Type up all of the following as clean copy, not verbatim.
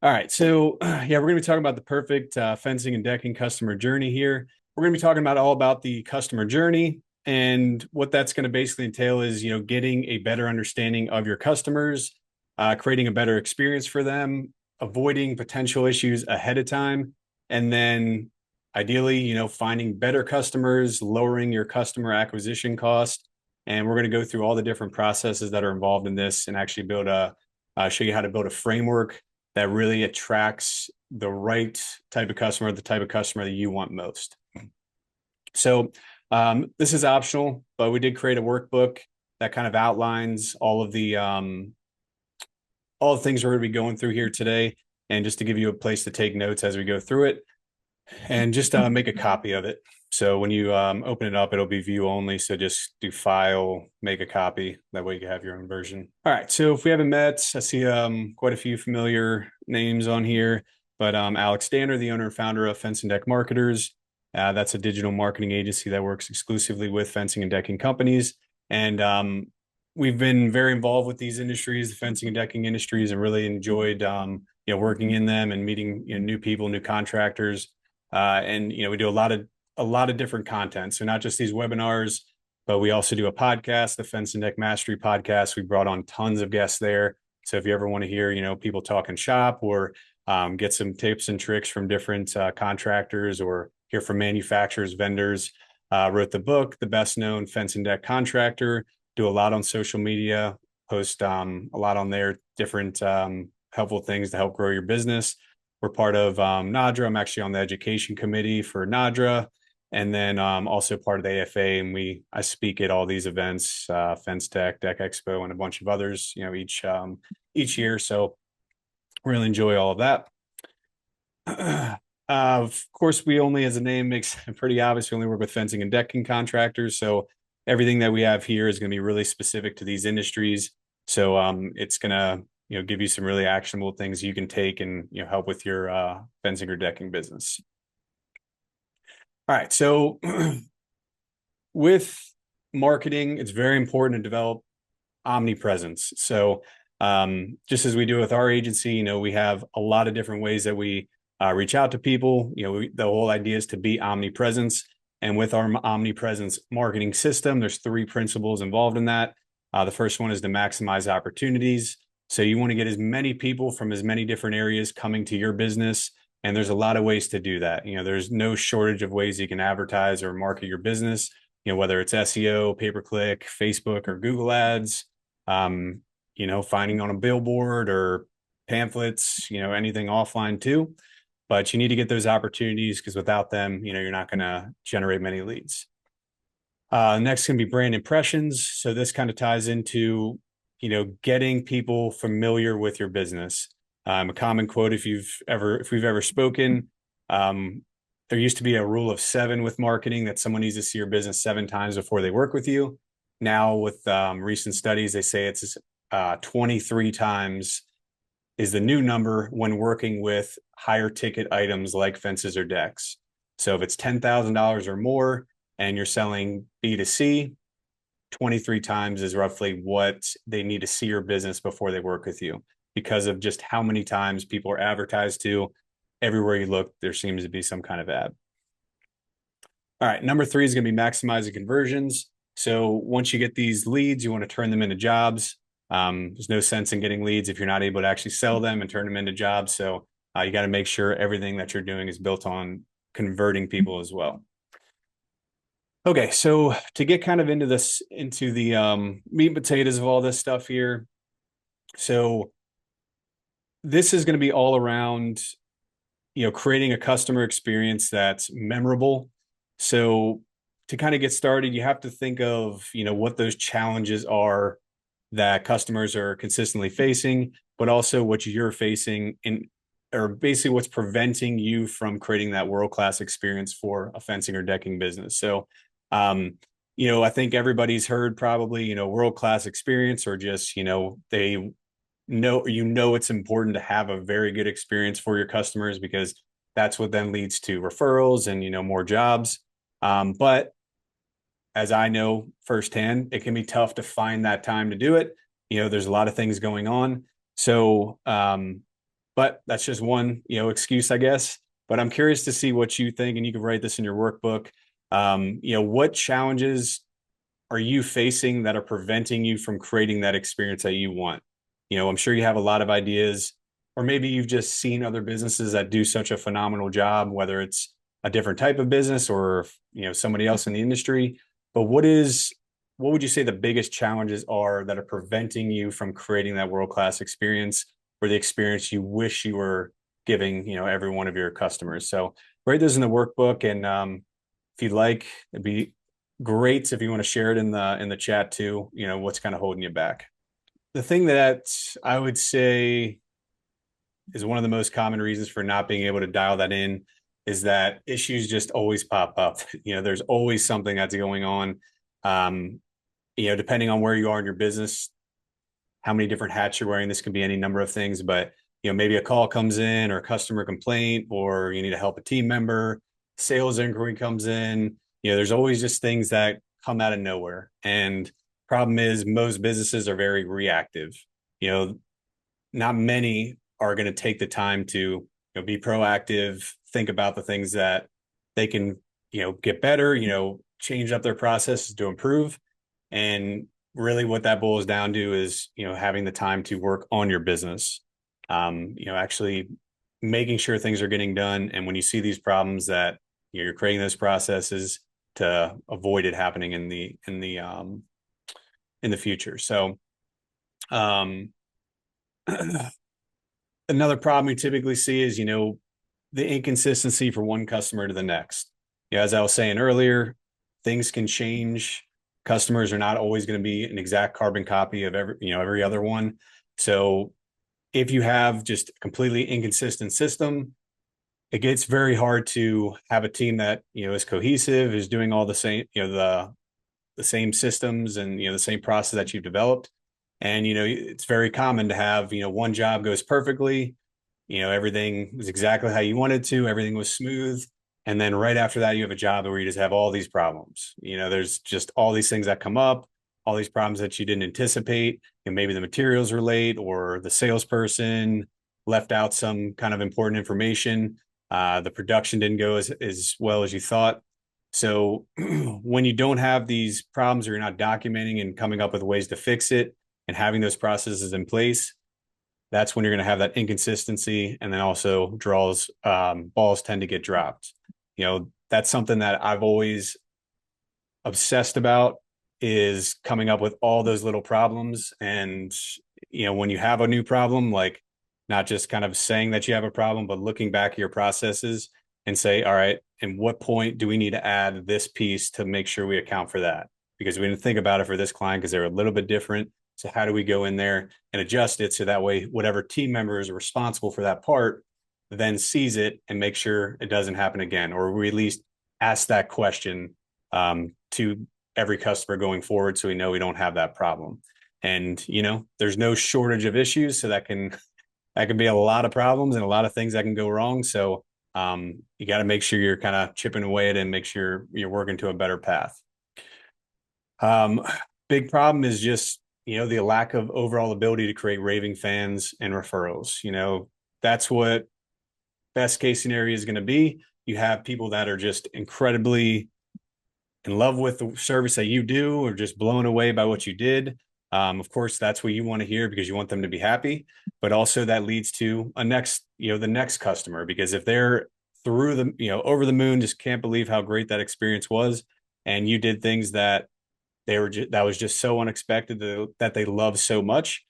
All right. So, yeah, we're going to be talking about the perfect fencing and decking customer journey here. We're going to be talking about all about the customer journey, and what that's going to basically entail is, getting a better understanding of your customers, creating a better experience for them, avoiding potential issues ahead of time, and then ideally, finding better customers, lowering your customer acquisition cost. And we're going to go through all the different processes that are involved in this and actually show you how to build a framework that really attracts the right type of customer, the type of customer that you want most. So this is optional, but we did create a workbook that kind of outlines all the things we're going to be going through here today, and just to give you a place to take notes as we go through it, and just make a copy of it. So when you open it up, it'll be view only. So just do file, make a copy. That way you can have your own version. All right. So if we haven't met, I see quite a few familiar names on here. But Alex Danner, the owner and founder of Fence and Deck Marketers. That's a digital marketing agency that works exclusively with fencing and decking companies. And we've been very involved with these industries, the fencing and decking industries, and really enjoyed working in them and meeting new people, new contractors. And we do a lot of different content. So not just these webinars, but we also do a podcast, the Fence and Deck Mastery podcast. We brought on tons of guests there. So if you ever want to hear, people talking shop, or get some tips and tricks from different contractors, or hear from manufacturers, vendors, wrote the book, The Best Known Fence and Deck Contractor, do a lot on social media, post a lot on there, different helpful things to help grow your business. We're part of NADRA. I'm actually on the education committee for NADRA, and then also part of the AFA. And I speak at all these events, Fence Tech, Deck Expo, and a bunch of others, each year. So really enjoy all of that. Of course, we only, as the name makes it pretty obvious, we only work with fencing and decking contractors. So everything that we have here is going to be really specific to these industries. So it's going to give you some really actionable things you can take and help with your fencing or decking business. All right, so with marketing, it's very important to develop omnipresence. So just as we do with our agency, we have a lot of different ways that we reach out to people. The whole idea is to be omnipresence. And with our omnipresence marketing system, there's 3 principles involved in that. The first one is to maximize opportunities. So you want to get as many people from as many different areas coming to your business. And there's a lot of ways to do that. There's no shortage of ways you can advertise or market your business, whether it's SEO, pay-per-click, Facebook, or Google ads, finding on a billboard or pamphlets, anything offline too. But you need to get those opportunities, because without them, you're not going to generate many leads. Next can be brand impressions. So this kind of ties into, getting people familiar with your business. A common quote, if we've ever spoken, there used to be a rule of 7 with marketing, that someone needs to see your business 7 times before they work with you. Now with recent studies, they say it's 23 times is the new number when working with higher ticket items like fences or decks. So if it's $10,000 or more and you're selling B2C, 23 times is roughly what they need to see your business before they work with you, because of just how many times people are advertised to. Everywhere you look, there seems to be some kind of ad. All right, number 3 is going to be maximizing conversions. So once you get these leads, you want to turn them into jobs. There's no sense in getting leads if you're not able to actually sell them and turn them into jobs. So you got to make sure everything that you're doing is built on converting people as well. Okay, so to get kind of into the meat and potatoes of all this stuff here. So this is going to be all around, creating a customer experience that's memorable. So to kind of get started, you have to think of, what those challenges are that customers are consistently facing, but also what you're facing or basically what's preventing you from creating that world-class experience for a fencing or decking business. So, I think everybody's heard probably, world-class experience, or just, they know it's important to have a very good experience for your customers, because that's what then leads to referrals and, more jobs. But as I know firsthand, it can be tough to find that time to do it. There's a lot of things going on. So But that's just one, excuse, I guess. But I'm curious to see what you think, and you can write this in your workbook. What challenges are you facing that are preventing you from creating that experience that you want? I'm sure you have a lot of ideas, or maybe you've just seen other businesses that do such a phenomenal job, whether it's a different type of business or, somebody else in the industry. But what would you say the biggest challenges are that are preventing you from creating that world-class experience or the experience you wish you were giving, every one of your customers? So write those in the workbook. And if you'd like, it'd be great if you want to share it in the chat too, what's kind of holding you back. The thing that I would say is one of the most common reasons for not being able to dial that in is that issues just always pop up. There's always something that's going on. Um, Depending on where you are in your business, how many different hats you're wearing, this can be any number of things, but maybe a call comes in or a customer complaint, or you need to help a team member, sales inquiry comes in. There's always just things that come out of nowhere. And problem is most businesses are very reactive. You know, not many are going to take the time to be proactive, think about the things that they can get better, change up their processes to improve. And really what that boils down to is having the time to work on your business, actually making sure things are getting done. And when you see these problems, that you're creating those processes to avoid it happening in the future. So um another problem we typically see is the inconsistency from one customer to the next. As I was saying earlier, things can change. Customers are not always going to be an exact carbon copy of every other one. So if you have just a completely inconsistent system, it gets very hard to have a team that is cohesive, is doing all the same, the same systems and the same process that you've developed. And it's very common to have one job goes perfectly, everything was exactly how you wanted to, everything was smooth, and then right after that you have a job where you just have all these problems. There's just all these things that come up, all these problems that you didn't anticipate, and maybe the materials were late or the salesperson left out some kind of important information. The production didn't go as well as you thought. So when you don't have these problems, or you're not documenting and coming up with ways to fix it and having those processes in place, that's when you're going to have that inconsistency. And then also balls tend to get dropped. That's something that I've always obsessed about, is coming up with all those little problems. And when you have a new problem, like not just kind of saying that you have a problem, but looking back at your processes and say, all right, and what point do we need to add this piece to make sure we account for that? Because we didn't think about it for this client because they're a little bit different. So how do we go in there and adjust it so that way whatever team member is responsible for that part then sees it and make sure it doesn't happen again, or we at least ask that question to every customer going forward, so we know we don't have that problem. And there's no shortage of issues, so that can be a lot of problems and a lot of things that can go wrong. So you got to make sure you're kind of chipping away at it and make sure you're working to a better path. Big problem is just the lack of overall ability to create raving fans and referrals. That's what best case scenario is going to be. You have people that are just incredibly in love with the service that you do, or just blown away by what you did. Of course, that's what you want to hear because you want them to be happy, but also that leads to the next customer, because if they're through over the moon, just can't believe how great that experience was, and you did things that that was just so unexpected that they love so much,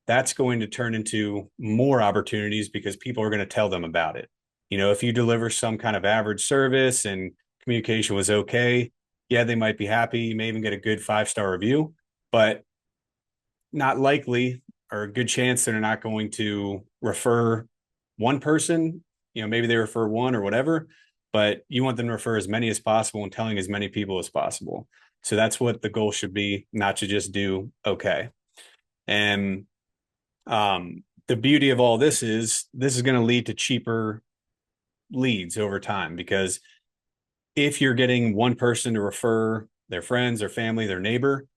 that's going to turn into more opportunities because people are going to tell them about it. If you deliver some kind of average service and communication was okay, yeah, they might be happy. You may even get a good 5-star review, but not likely, or a good chance they're not going to refer one person. Maybe they refer one or whatever, but you want them to refer as many as possible and telling as many people as possible. So that's what the goal should be, not to just do okay. And the beauty of all this is going to lead to cheaper leads over time, because if you're getting one person to refer their friends, their family, their neighbor,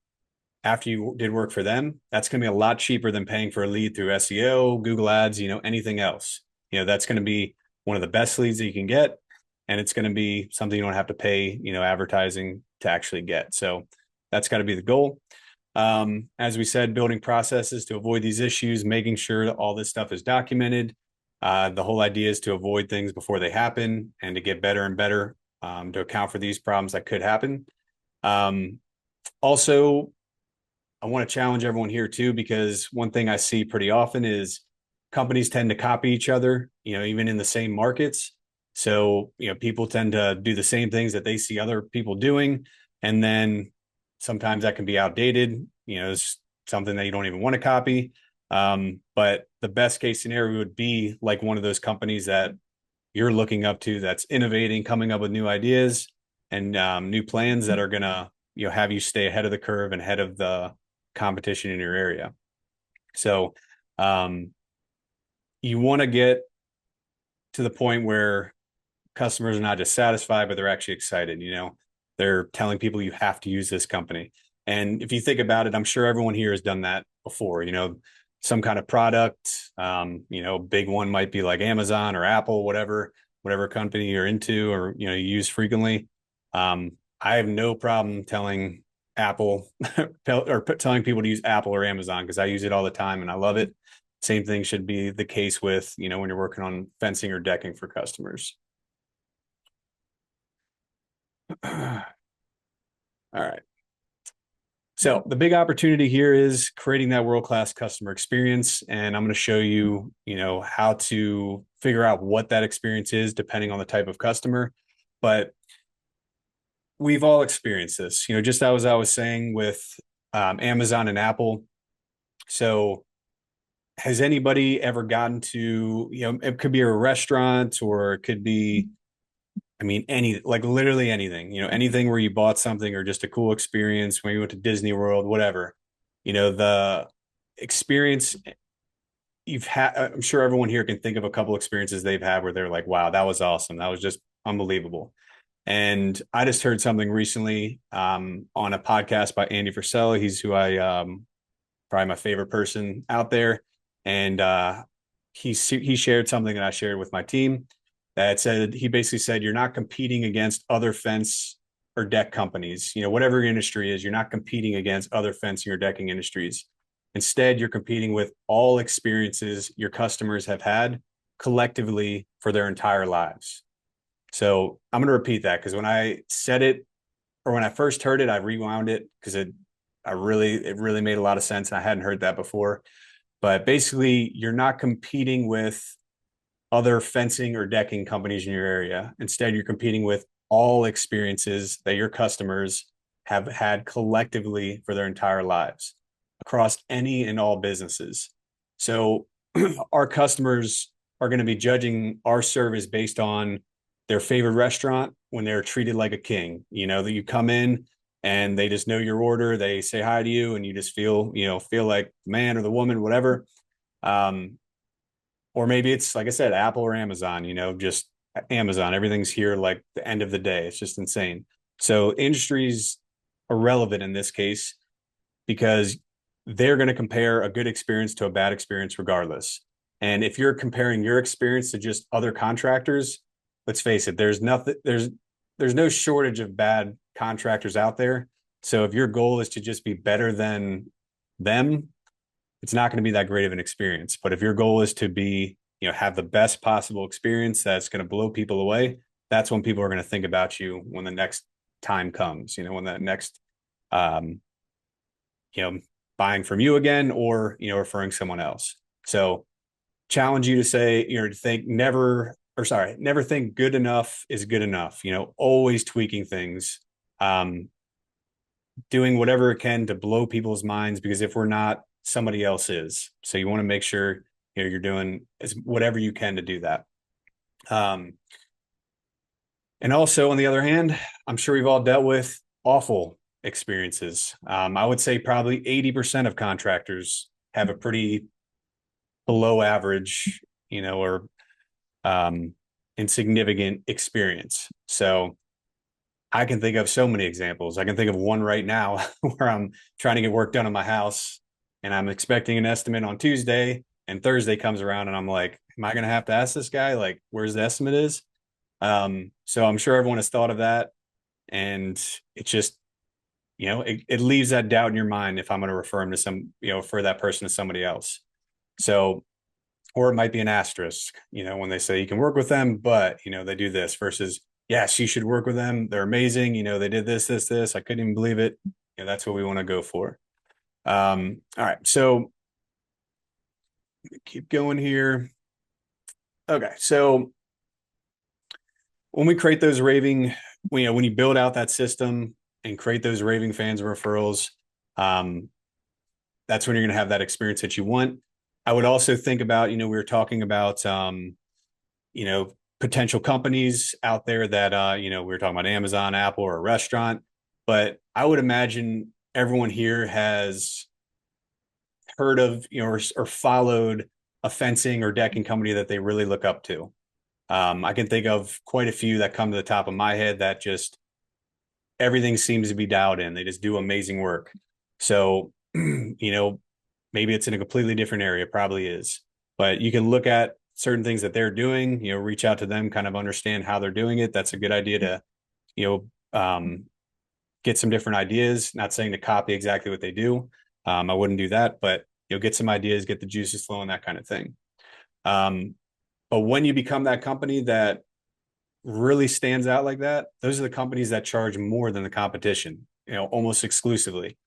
after you did work for them, that's going to be a lot cheaper than paying for a lead through SEO, Google Ads, anything else. That's going to be one of the best leads that you can get. And it's going to be something you don't have to pay, advertising to actually get. So that's got to be the goal. As we said, building processes to avoid these issues, making sure that all this stuff is documented. The whole idea is to avoid things before they happen and to get better and better to account for these problems that could happen. Also, I want to challenge everyone here too, because one thing I see pretty often is companies tend to copy each other, even in the same markets. So, people tend to do the same things that they see other people doing. And then sometimes that can be outdated, it's something that you don't even want to copy. But the best case scenario would be like one of those companies that you're looking up to that's innovating, coming up with new ideas and new plans that are going to, have you stay ahead of the curve and ahead of the competition in your area. So you want to get to the point where customers are not just satisfied, but they're actually excited. They're telling people you have to use this company. And if you think about it, I'm sure everyone here has done that before, some kind of product, big one might be like Amazon or Apple, whatever company you're into or, you use frequently. I have no problem telling Apple or telling people to use Apple or Amazon because I use it all the time and I love it. Same thing should be the case with, when you're working on fencing or decking for customers. All right. So the big opportunity here is creating that world-class customer experience. And I'm going to show you, how to figure out what that experience is depending on the type of customer. But we've all experienced this, just as I was saying with Amazon and Apple. So has anybody ever gotten to, it could be a restaurant or it could be, literally anything, anything where you bought something or just a cool experience when you went to Disney World, whatever, the experience you've had. I'm sure everyone here can think of a couple experiences they've had where they're like, wow, that was awesome. That was just unbelievable. And I just heard something recently on a podcast by Andy Frisella. He's who I probably my favorite person out there. And he shared something that I shared with my team that said, he basically said, you're not competing against other fence or deck companies, whatever your industry is, you're not competing against other fencing or decking industries. Instead, you're competing with all experiences your customers have had collectively for their entire lives. So I'm going to repeat that because when I said it or when I first heard it, I rewound it because it really made a lot of sense. And I hadn't heard that before. But basically, you're not competing with other fencing or decking companies in your area. Instead, you're competing with all experiences that your customers have had collectively for their entire lives across any and all businesses. So our customers are going to be judging our service based on their favorite restaurant when they're treated like a king, that you come in and they just know your order. They say hi to you and you just feel like the man or the woman, whatever. Or maybe it's, like I said, Apple or Amazon, just Amazon. Everything's here like the end of the day. It's just insane. So industries are relevant in this case because they're going to compare a good experience to a bad experience regardless. And if you're comparing your experience to just other contractors, let's face it, there's no shortage of bad contractors out there. So if your goal is to just be better than them, it's not going to be that great of an experience. But if your goal is to be, have the best possible experience that's going to blow people away, that's when people are going to think about you when the next time comes, when that next, buying from you again or, referring someone else. So challenge you to say, to think never think good enough is good enough, always tweaking things, doing whatever it can to blow people's minds, because if we're not, somebody else is. So you want to make sure, you're doing whatever you can to do that. And also on the other hand, I'm sure we've all dealt with awful experiences. I would say probably 80% of contractors have a pretty below average, or insignificant experience. So I can think of so many examples. I can think of one right now where I'm trying to get work done on my house and I'm expecting an estimate on Tuesday, and Thursday comes around and I'm like, am I going to have to ask this guy like where's the estimate is? So I'm sure everyone has thought of that, and it just, it leaves that doubt in your mind if I'm going to refer him to refer that person to somebody else. So, or it might be an asterisk, when they say you can work with them, but, they do this versus, yes, you should work with them. They're amazing. They did this, this, this. I couldn't even believe it. That's what we want to go for. All right. So keep going here. Okay. So when we create those when you build out that system and create those raving fans and referrals, um, that's when you're going to have that experience that you want. I would also think about, we were talking about, potential companies out there that, we were talking about Amazon, Apple, or a restaurant, but I would imagine everyone here has heard of, or followed a fencing or decking company that they really look up to. I can think of quite a few that come to the top of my head that just everything seems to be dialed in. They just do amazing work. So, maybe it's in a completely different area, probably is, but you can look at certain things that they're doing, reach out to them, kind of understand how they're doing it. That's a good idea to, get some different ideas, not saying to copy exactly what they do. I wouldn't do that, but you'll get some ideas, get the juices flowing, that kind of thing. But when you become that company that really stands out like that, those are the companies that charge more than the competition, almost exclusively,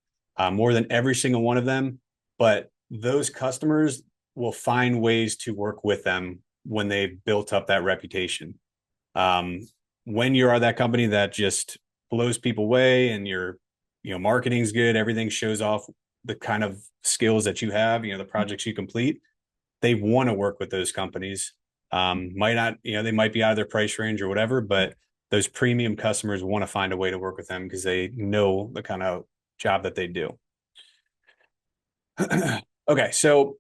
more than every single one of them. But those customers will find ways to work with them when they've built up that reputation. Um, when you are that company that just blows people away and your, marketing's good, everything shows off the kind of skills that you have, the projects you complete, they want to work with those companies. Might not, they might be out of their price range or whatever, but those premium customers want to find a way to work with them because they know the kind of job that they do. Okay, so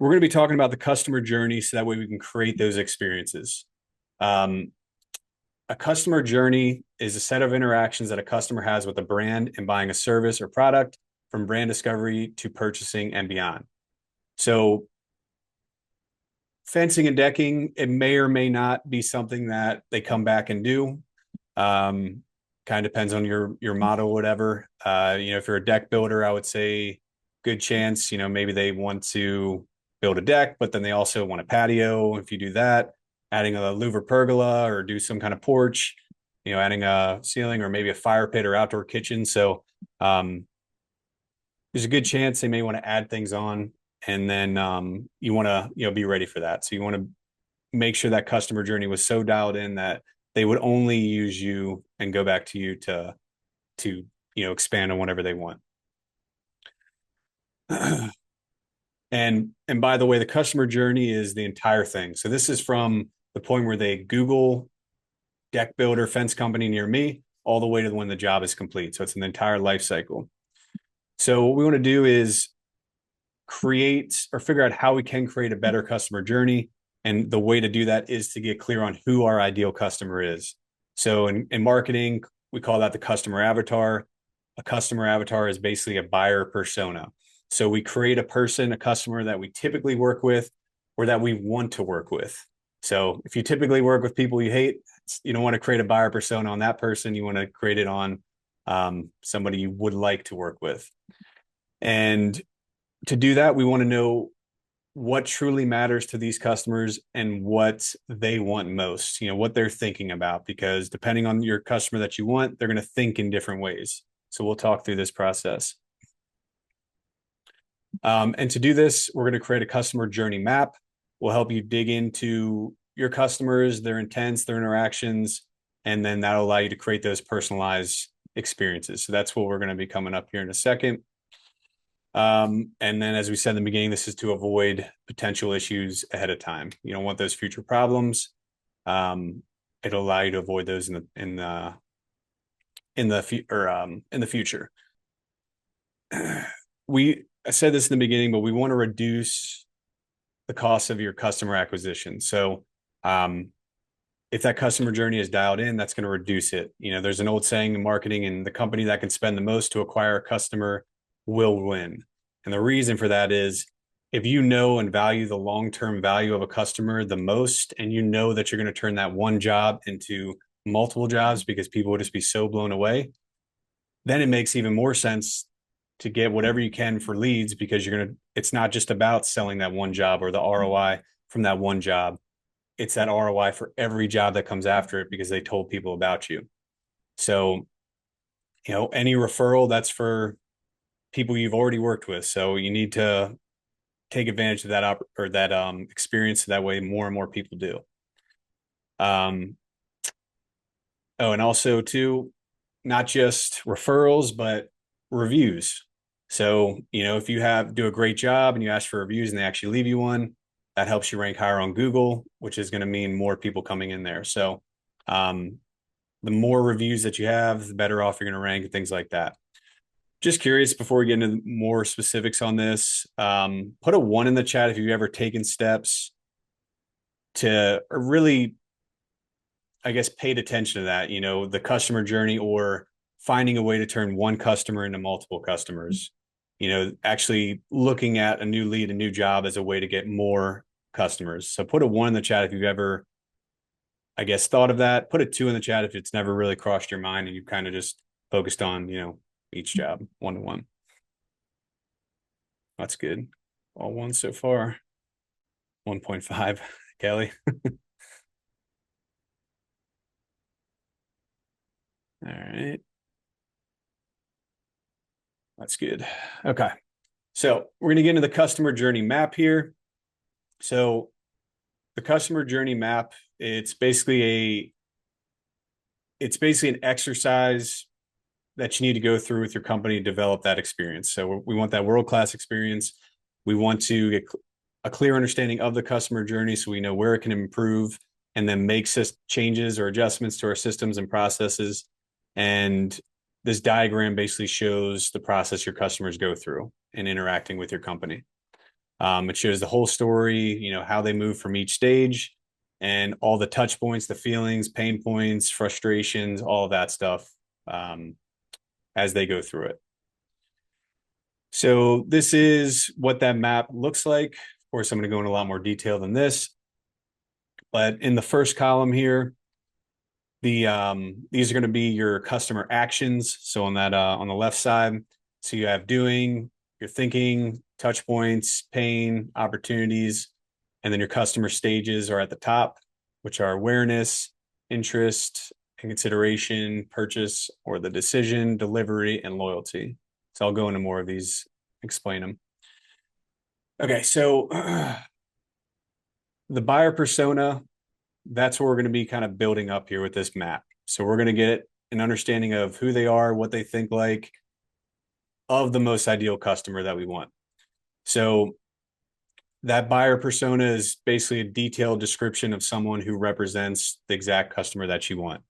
we're going to be talking about the customer journey so that way we can create those experiences. Um, a customer journey is a set of interactions that a customer has with a brand in buying a service or product, from brand discovery to purchasing and beyond. So fencing and decking, it may or may not be something that they come back and do. Kind of depends on your model, whatever. If you're a deck builder, I would say good chance, maybe they want to build a deck, but then they also want a patio. If you do that, adding a louver pergola or do some kind of porch, adding a ceiling or maybe a fire pit or outdoor kitchen. So there's a good chance they may want to add things on, and then you want to be ready for that. So you want to make sure that customer journey was so dialed in that they would only use you and go back to you to expand on whatever they want. And by the way, the customer journey is the entire thing. So this is from the point where they Google deck builder fence company near me all the way to when the job is complete. So it's an entire life cycle. So what we want to do is create or figure out how we can create a better customer journey. And the way to do that is to get clear on who our ideal customer is. So in marketing, we call that the customer avatar. A customer avatar is basically a buyer persona. So we create a customer that we typically work with or that we want to work with. So if you typically work with people you hate, you don't want to create a buyer persona on that person. You want to create it on somebody you would like to work with. And to do that, we want to know what truly matters to these customers and what they want most, what they're thinking about, because depending on your customer that you want, they're going to think in different ways. So we'll talk through this process. And to do this, we're going to create a customer journey map. We'll help you dig into your customers, their intents, their interactions, and then that'll allow you to create those personalized experiences. So that's what we're going to be coming up here in a second. And then, as we said in the beginning, this is to avoid potential issues ahead of time. You don't want those future problems. It'll allow you to avoid those in the future. I said this in the beginning, but we want to reduce the cost of your customer acquisition. So if that customer journey is dialed in, that's going to reduce it. There's an old saying in marketing, and the company that can spend the most to acquire a customer will win. And the reason for that is if you know and value the long-term value of a customer the most, and you know that you're going to turn that one job into multiple jobs because people will just be so blown away, then it makes even more sense to get whatever you can for leads, because it's not just about selling that one job or the ROI from that one job. It's that ROI for every job that comes after it because they told people about you. So, any referral, that's for people you've already worked with. So you need to take advantage of that experience. So that way more and more people do. Oh, and also too, not just referrals, but reviews. So, if you do a great job and you ask for reviews and they actually leave you one, that helps you rank higher on Google, which is going to mean more people coming in there. So, the more reviews that you have, the better off you're going to rank and things like that. Just curious, before we get into more specifics on this, put a 1 in the chat if you've ever taken steps to really, I guess, paid attention to that, the customer journey, or finding a way to turn one customer into multiple customers, actually looking at a new lead, a new job as a way to get more customers. So put a 1 in the chat if you've ever, I guess, thought of that. Put a 2 in the chat if it's never really crossed your mind and you kind of just focused on, each job 1-to-1. That's good. All 1 so far. 1.5, Kelly. All right. That's good. Okay. So we're going to get into the customer journey map here. So the customer journey map, it's basically an exercise that you need to go through with your company to develop that experience. So we want that world-class experience. We want to get a clear understanding of the customer journey so we know where it can improve, and then make changes or adjustments to our systems and processes. And this diagram basically shows the process your customers go through in interacting with your company. It shows the whole story, how they move from each stage, and all the touch points, the feelings, pain points, frustrations, all of that stuff as they go through it. So this is what that map looks like. Of course, I'm going to go into a lot more detail than this. But in the first column here, these are going to be your customer actions. So on the left side, so you have doing, your thinking, touch points, pain, opportunities, and then your customer stages are at the top, which are awareness, interest and consideration, purchase, or the decision, delivery, and loyalty. So I'll go into more of these, explain them. Okay, so the buyer persona, that's what we're going to be kind of building up here with this map. So we're going to get an understanding of who they are, what they think like, of the most ideal customer that we want. So that buyer persona is basically a detailed description of someone who represents the exact customer that you want.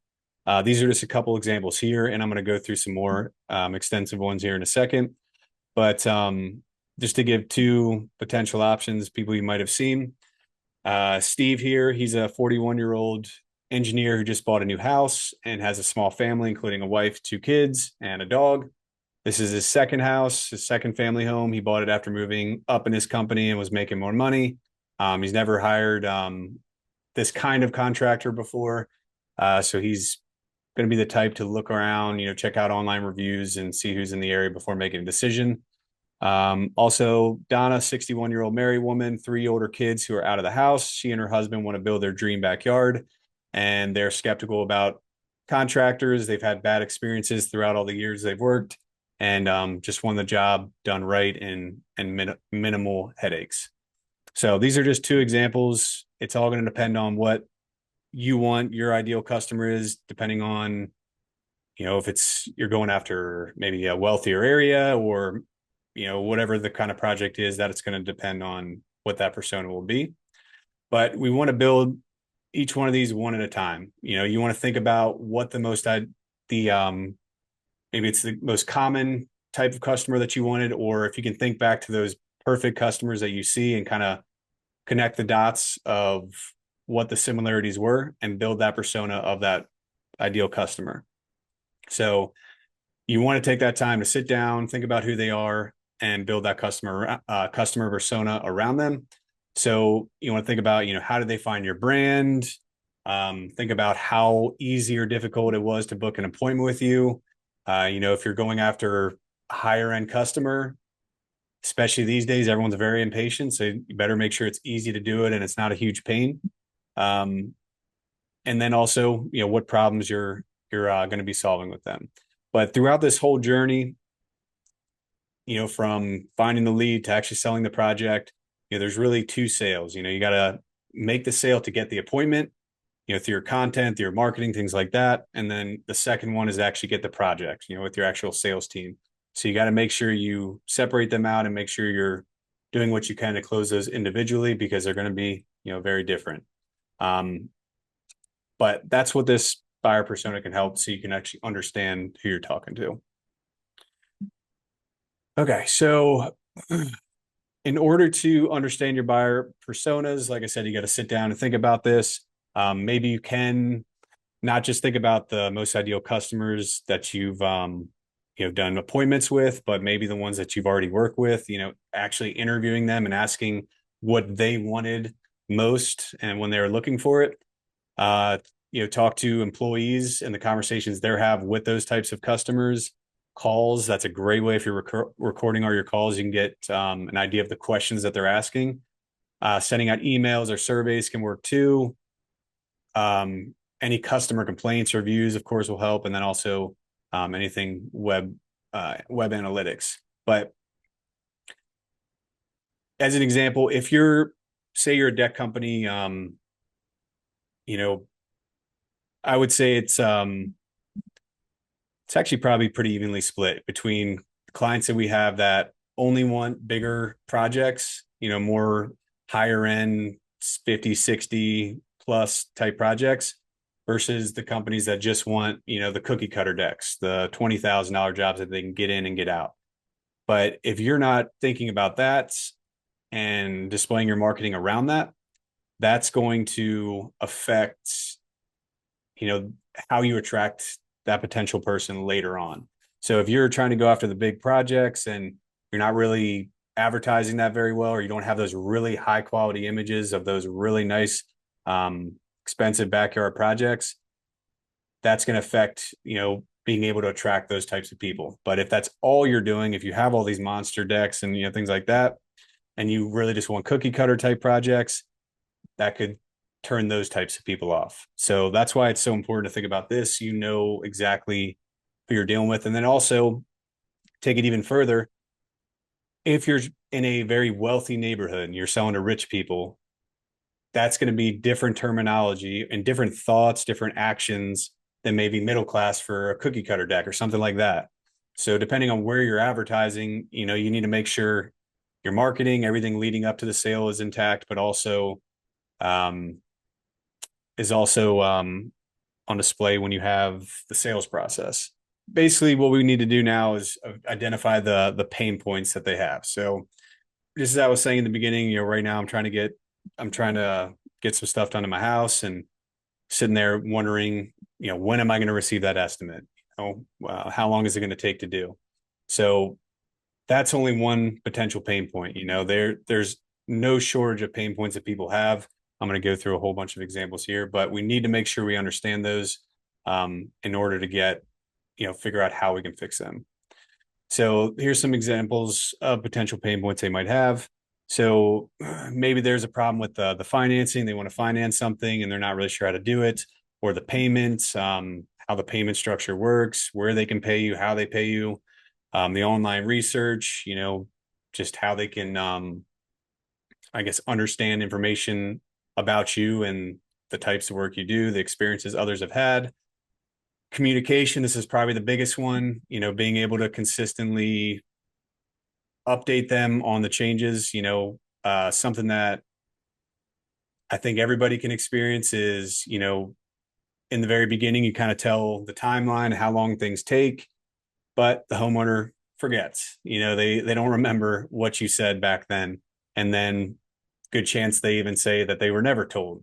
These are just a couple examples here, and I'm going to go through some more extensive ones here in a second. But just to give 2 potential options, people you might have seen. Steve here, he's a 41-year-old engineer who just bought a new house and has a small family, including a wife, 2 kids, and a dog. This is his second house, his second family home. He bought it after moving up in his company and was making more money. He's never hired this kind of contractor before. So he's going to be the type to look around, check out online reviews and see who's in the area before making a decision. Also, Donna, 61-year-old married woman, 3 older kids who are out of the house. She and her husband want to build their dream backyard, and they're skeptical about contractors. They've had bad experiences throughout all the years they've worked, and just want the job done right and minimal headaches. So these are just 2 examples. It's all going to depend on what you want your ideal customer is, depending on, if you're going after maybe a wealthier area, or, whatever the kind of project is, that it's going to depend on what that persona will be. But we want to build each one of these one at a time. You want to think about what maybe it's the most common type of customer that you wanted, or if you can think back to those perfect customers that you see and kind of connect the dots of what the similarities were and build that persona of that ideal customer. So you want to take that time to sit down, think about who they are, and build that customer persona around them. So you want to think about, how did they find your brand? Think about how easy or difficult it was to book an appointment with you. If you're going after a higher end customer, especially these days, everyone's very impatient. So you better make sure it's easy to do it and it's not a huge pain. Um, and then also, what problems you're going to be solving with them. But throughout this whole journey, from finding the lead to actually selling the project, there's really two sales. You got to make the sale to get the appointment, through your content, through your marketing, things like that. And then the second one is actually get the project, with your actual sales team. So you got to make sure you separate them out and make sure you're doing what you can to close those individually, because they're going to be, very different. But that's what this buyer persona can help, so you can actually understand who you're talking to. Okay, so in order to understand your buyer personas, like I said, you got to sit down and think about this. Maybe you can not just think about the most ideal customers that you've done appointments with, but maybe the ones that you've already worked with. Actually interviewing them and asking what they wanted most and when they were looking for it. Talk to employees and the conversations they have with those types of customers. Calls, that's a great way. If you're recording all your calls, you can get an idea of the questions that they're asking. Sending out emails or surveys can work too. Any customer complaints or reviews, of course, will help. And then also anything web analytics. But as an example, if say you're a deck company, I would say it's actually probably pretty evenly split between clients that we have that only want bigger projects, more higher end 50, 60 plus type projects, versus the companies that just want, the cookie cutter decks, the $20,000 jobs that they can get in and get out. But if you're not thinking about that and displaying your marketing around that, that's going to affect, how you attract that potential person later on. So if you're trying to go after the big projects and you're not really advertising that very well, or you don't have those really high quality images of those really nice, expensive backyard projects, that's going to affect, being able to attract those types of people. But if that's all you're doing, if you have all these monster decks and, things like that, and you really just want cookie cutter type projects, that could turn those types of people off. So that's why it's so important to think about this. Exactly who you're dealing with. And then also take it even further. If you're in a very wealthy neighborhood and you're selling to rich people, that's going to be different terminology and different thoughts, different actions than maybe middle class for a cookie cutter deck or something like that. So depending on where you're advertising, you need to make sure your marketing, everything leading up to the sale is intact, but also is also on display when you have the sales process. Basically, what we need to do now is identify the pain points that they have. So just as I was saying in the beginning, right now I'm trying to get some stuff done in my house, and sitting there wondering, when am I going to receive that estimate? How long is it going to take to do? So that's only one potential pain point. There's no shortage of pain points that people have. I'm going to go through a whole bunch of examples here, but we need to make sure we understand those in order to figure out how we can fix them. So here's some examples of potential pain points they might have. So maybe there's a problem with the financing. They want to finance something and they're not really sure how to do it, or the payments, how the payment structure works, where they can pay you, how they pay you, the online research, just how they can, understand information about you and the types of work you do, the experiences others have had. Communication, this is probably the biggest one, being able to consistently update them on the changes. Something that I think everybody can experience is, in the very beginning, you kind of tell the timeline, how long things take, but the homeowner forgets. They don't remember what you said back then. And then good chance they even say that they were never told.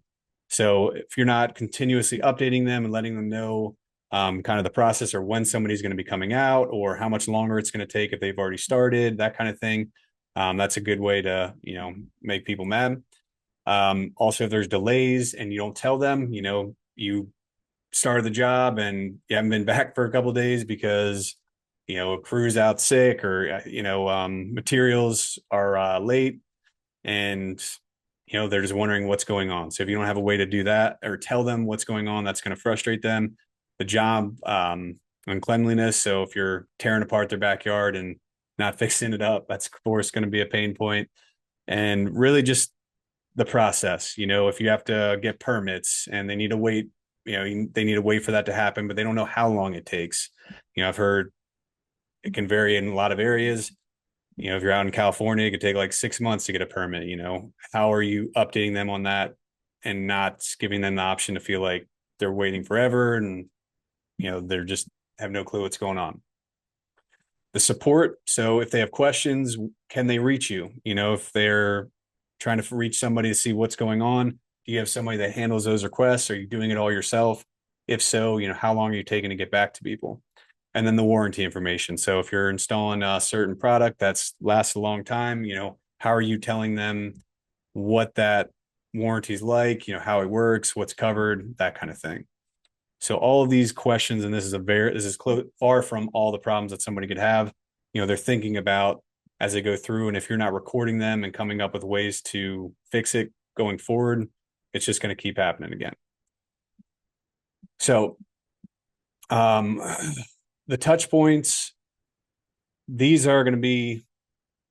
So if you're not continuously updating them and letting them know kind of the process or when somebody's going to be coming out or how much longer it's going to take if they've already started, that kind of thing, that's a good way to, make people mad. Also, if there's delays and you don't tell them, you started the job and you haven't been back for a couple of days because a crew's out sick or materials are late, and they're just wondering what's going on. So if you don't have a way to do that or tell them what's going on, that's going to frustrate them. The job uncleanliness, so if you're tearing apart their backyard and not fixing it up, that's of course going to be a pain point. And really just the process, if you have to get permits and they need to wait, they need to wait for that to happen, but they don't know how long it takes. I've heard it can vary in a lot of areas. If you're out in California, it could take like 6 months to get a permit. How are you updating them on that and not giving them the option to feel like they're waiting forever and, they're just have no clue what's going on. The support. So if they have questions, can they reach you? If they're trying to reach somebody to see what's going on, do you have somebody that handles those requests? Are you doing it all yourself? If so, how long are you taking to get back to people? And then the warranty information. So if you're installing a certain product that's lasts a long time, how are you telling them what that warranty is like, how it works, what's covered, that kind of thing. So all of these questions, and this is far from all the problems that somebody could have, they're thinking about as they go through. And if you're not recording them and coming up with ways to fix it going forward, it's just going to keep happening again. So, the touch points, these are going to be,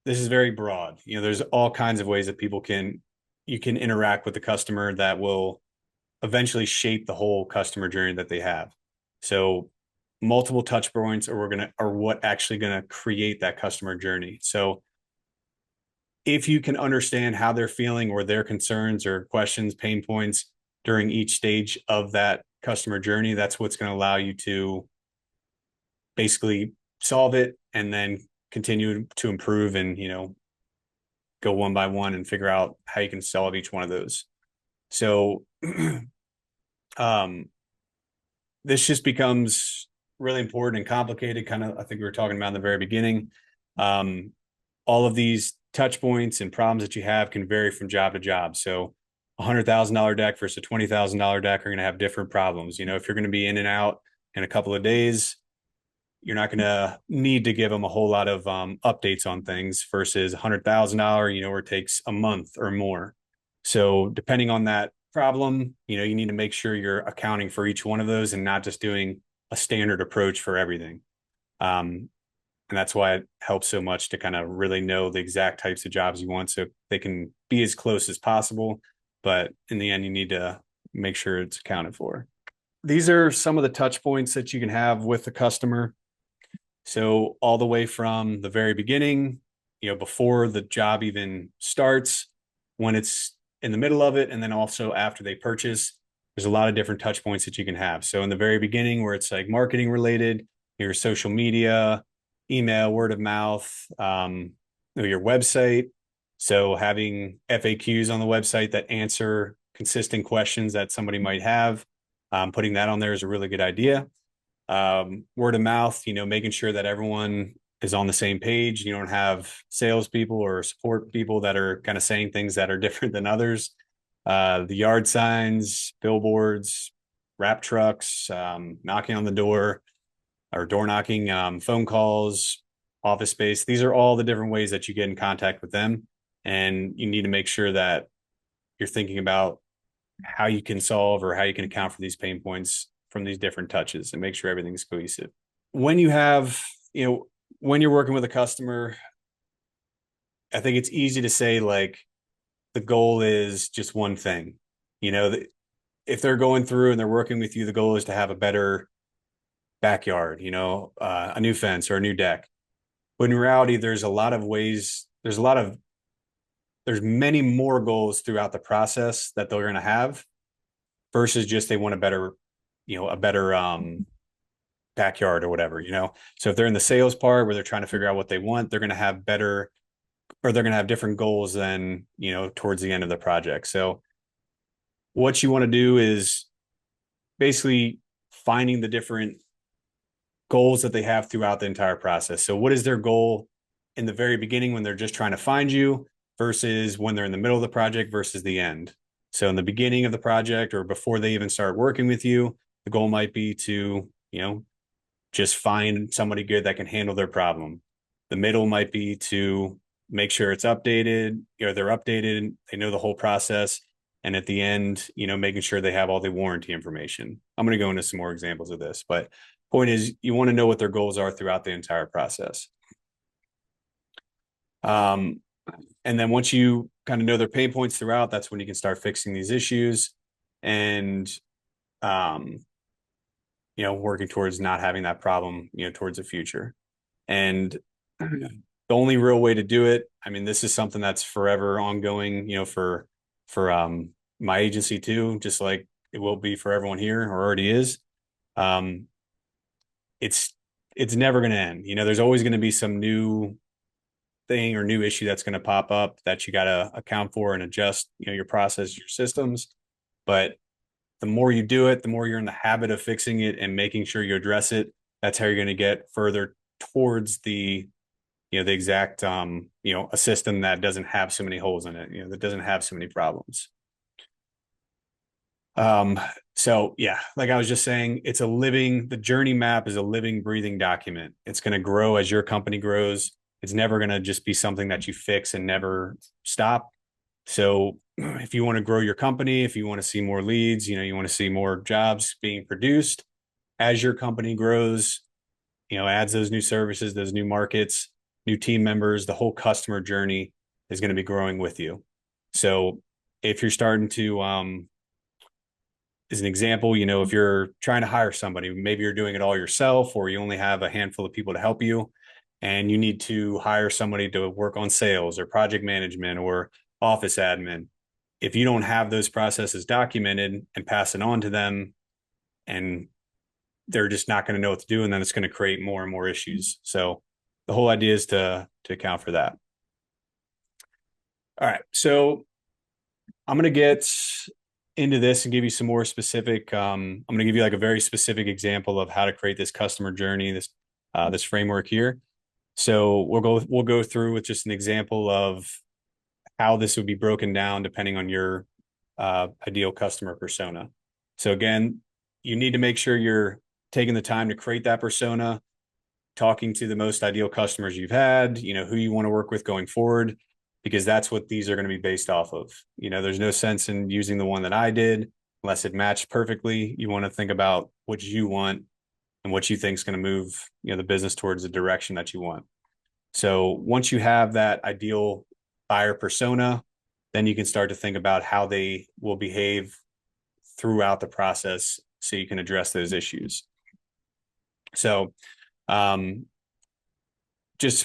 this is very broad. There's all kinds of ways that you can interact with the customer that will eventually shape the whole customer journey that they have. So multiple touch points are what actually going to create that customer journey. So if you can understand how they're feeling or their concerns or questions, pain points during each stage of that customer journey, that's what's going to allow you to basically solve it and then continue to improve and, go one by one and figure out how you can solve each one of those. So, this just becomes really important and complicated. Kind of, I think we were talking about in the very beginning. All of these touch points and problems that you have can vary from job to job. So $100,000 deck versus a $20,000 deck are going to have different problems. If you're going to be in and out in a couple of days, you're not going to need to give them a whole lot of updates on things versus $100,000, where it takes a month or more. So depending on that problem, you need to make sure you're accounting for each one of those and not just doing a standard approach for everything. And that's why it helps so much to kind of really know the exact types of jobs you want so they can be as close as possible. But in the end, you need to make sure it's accounted for. These are some of the touch points that you can have with the customer. So all the way from the very beginning, before the job even starts, when it's in the middle of it, and then also after they purchase, there's a lot of different touch points that you can have. So in the very beginning, where it's like marketing related, your social media, email, word of mouth, your website. So having FAQs on the website that answer consistent questions that somebody might have, putting that on there is a really good idea. Word of mouth, making sure that everyone is on the same page. You don't have salespeople or support people that are kind of saying things that are different than others. The yard signs, billboards, wrap trucks, knocking on the door or door knocking, phone calls, office space. These are all the different ways that you get in contact with them. And you need to make sure that you're thinking about how you can solve or how you can account for these pain points from these different touches and make sure everything's cohesive. When you have, when you're working with a customer, I think it's easy to say like the goal is just one thing. If they're going through and they're working with you, the goal is to have a better backyard, a new fence or a new deck. But in reality, there's a lot of ways, there's many more goals throughout the process that they're going to have versus just they want a better backyard or whatever. So if they're in the sales part where they're trying to figure out what they want, they're going to have different goals than, towards the end of the project. So what you want to do is basically finding the different goals that they have throughout the entire process. So what is their goal in the very beginning when they're just trying to find you versus when they're in the middle of the project versus the end? So in the beginning of the project or before they even start working with you, the goal might be to, just find somebody good that can handle their problem. The middle might be to make sure it's updated, they're updated, they know the whole process. And at the end, making sure they have all the warranty information. I'm going to go into some more examples of this, but point is you want to know what their goals are throughout the entire process. And then once you kind of know their pain points throughout, that's when you can start fixing these issues and, um, working towards not having that problem, towards the future. And the only real way to do it, I mean, this is something that's forever ongoing, for my agency too, just like it will be for everyone here or already is. Um, it's it's never going to end. There's always going to be some new thing or new issue that's going to pop up that you got to account for and adjust, your process, your systems. But the more you do it, the more you're in the habit of fixing it and making sure you address it. That's how you're going to get further towards the exact, a system that doesn't have so many holes in it, that doesn't have so many problems. So yeah, like I was just saying, the journey map is a living, breathing document. It's going to grow as your company grows. It's never going to just be something that you fix and never stop. So if you want to grow your company, if you want to see more leads, you want to see more jobs being produced as your company grows, adds those new services, those new markets, new team members, the whole customer journey is going to be growing with you. So if you're starting to, as an example, if you're trying to hire somebody, maybe you're doing it all yourself, or you only have a handful of people to help you, and you need to hire somebody to work on sales or project management or office admin. If you don't have those processes documented and pass it on to them, and they're just not going to know what to do, and then it's going to create more and more issues. So the whole idea is to account for that. All right, so I'm going to get into this and give you some more specific. I'm going to give you like a very specific example of how to create this customer journey, this framework here. So we'll go through with just an example of how this would be broken down depending on your ideal customer persona. So again, you need to make sure you're taking the time to create that persona, talking to the most ideal customers you've had, who you want to work with going forward, because that's what these are going to be based off of. There's no sense in using the one that I did unless it matched perfectly. You want to think about what you want and what you think is going to move, the business towards the direction that you want. So once you have that ideal buyer persona, then you can start to think about how they will behave throughout the process so you can address those issues. So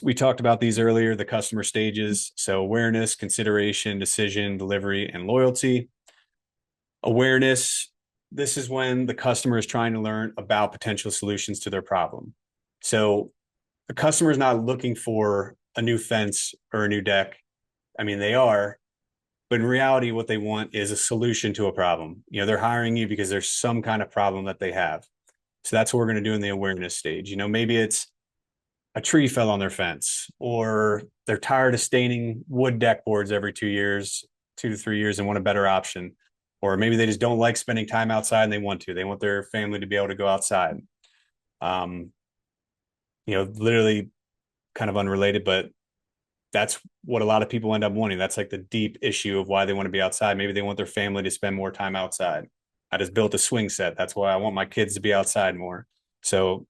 we talked about these earlier, the customer stages. So awareness, consideration, decision, delivery, and loyalty. Awareness, this is when the customer is trying to learn about potential solutions to their problem. So the customer is not looking for a new fence or a new deck. I mean, they are, but in reality, what they want is a solution to a problem. They're hiring you because there's some kind of problem that they have. So that's what we're going to do in the awareness stage. Maybe it's a tree fell on their fence, or they're tired of staining wood deck boards every 2 to 3 years, and want a better option. Or maybe they just don't like spending time outside and they want to. They want their family to be able to go outside. Literally kind of unrelated, but that's what a lot of people end up wanting. That's like the deep issue of why they want to be outside. Maybe they want their family to spend more time outside. I just built a swing set. That's why I want my kids to be outside more. So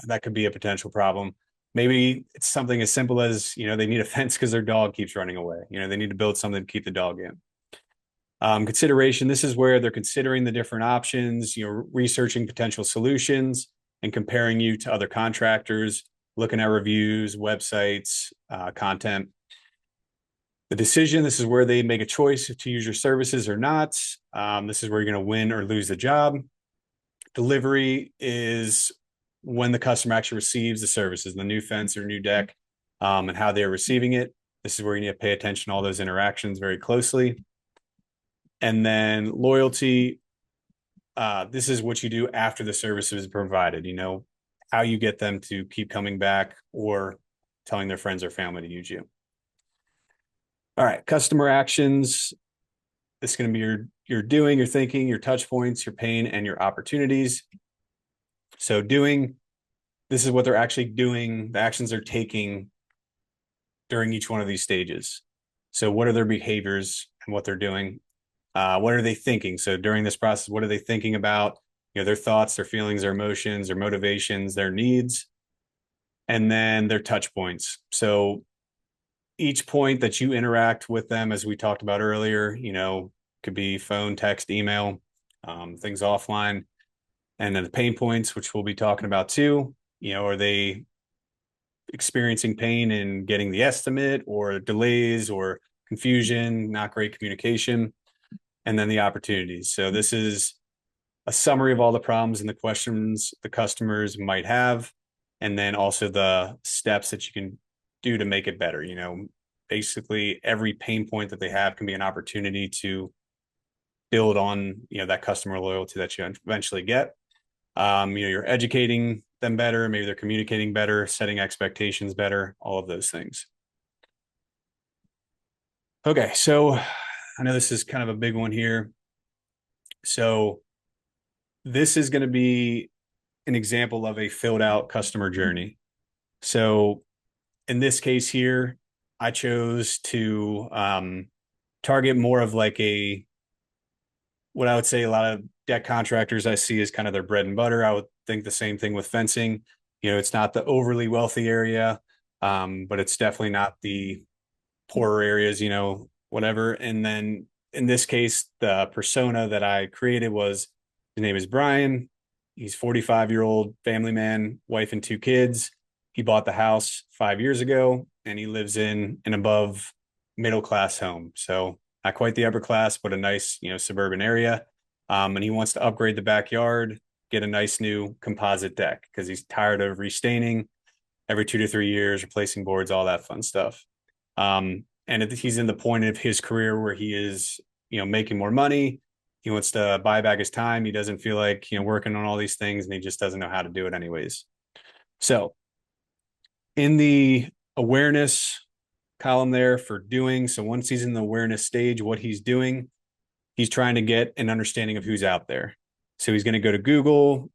that could be a potential problem. Maybe it's something as simple as, they need a fence because their dog keeps running away. They need to build something to keep the dog in. Consideration, this is where they're considering the different options, researching potential solutions and comparing you to other contractors, looking at reviews, websites, content. The decision, this is where they make a choice to use your services or not. This is where you're going to win or lose the job. Delivery is when the customer actually receives the services, the new fence or new deck, and how they're receiving it. This is where you need to pay attention to all those interactions very closely. And then loyalty, this is what you do after the service is provided, how you get them to keep coming back or telling their friends or family to use you. All right, customer actions. This is going to be your doing, your thinking, your touch points, your pain, and your opportunities. So doing, this is what they're actually doing, the actions they're taking during each one of these stages. So what are their behaviors and what they're doing? What are they thinking? So during this process, what are they thinking about? Their thoughts, their feelings, their emotions, their motivations, their needs, and then their touch points. So each point that you interact with them, as we talked about earlier, could be phone, text, email, things offline. And then the pain points, which we'll be talking about too. Are they experiencing pain in getting the estimate, or delays, or confusion, not great communication? And then the opportunities. So this is a summary of all the problems and the questions the customers might have, and then also the steps that you can do to make it better. Basically every pain point that they have can be an opportunity to build on, that customer loyalty that you eventually get. You're educating them better, maybe they're communicating better, setting expectations better, all of those things. Okay, so I know this is kind of a big one here. So this is going to be an example of a filled out customer journey. So in this case here, I chose to target more of like what I would say a lot of deck contractors I see is kind of their bread and butter. I would think the same thing with fencing. It's not the overly wealthy area, but it's definitely not the poorer areas, whatever. And then in this case, the persona that I created was, his name is Brian. He's 45-year-old family man, wife and 2 kids. He bought the house 5 years ago, and he lives in an above middle class home. So not quite the upper class, but a nice, suburban area. And he wants to upgrade the backyard, get a nice new composite deck because he's tired of restaining every 2 to 3 years, replacing boards, all that fun stuff. And he's in the point of his career where he is, making more money. He wants to buy back his time. He doesn't feel like, working on all these things, and he just doesn't know how to do it anyways. So in the awareness column there for doing, so once he's in the awareness stage, what he's doing, he's trying to get an understanding of who's out there. So he's going to go to Google,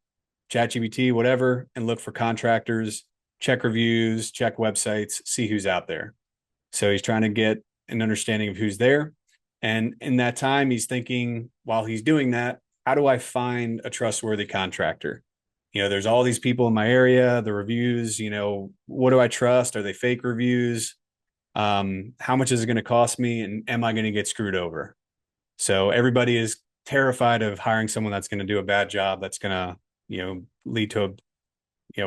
ChatGPT, whatever, and look for contractors, check reviews, check websites, see who's out there. So he's trying to get an understanding of who's there. And in that time, he's thinking, while he's doing that, how do I find a trustworthy contractor? There's all these people in my area, the reviews, what do I trust? Are they fake reviews? How much is it going to cost me? And am I going to get screwed over? So everybody is terrified of hiring someone that's going to do a bad job, that's going to, lead to,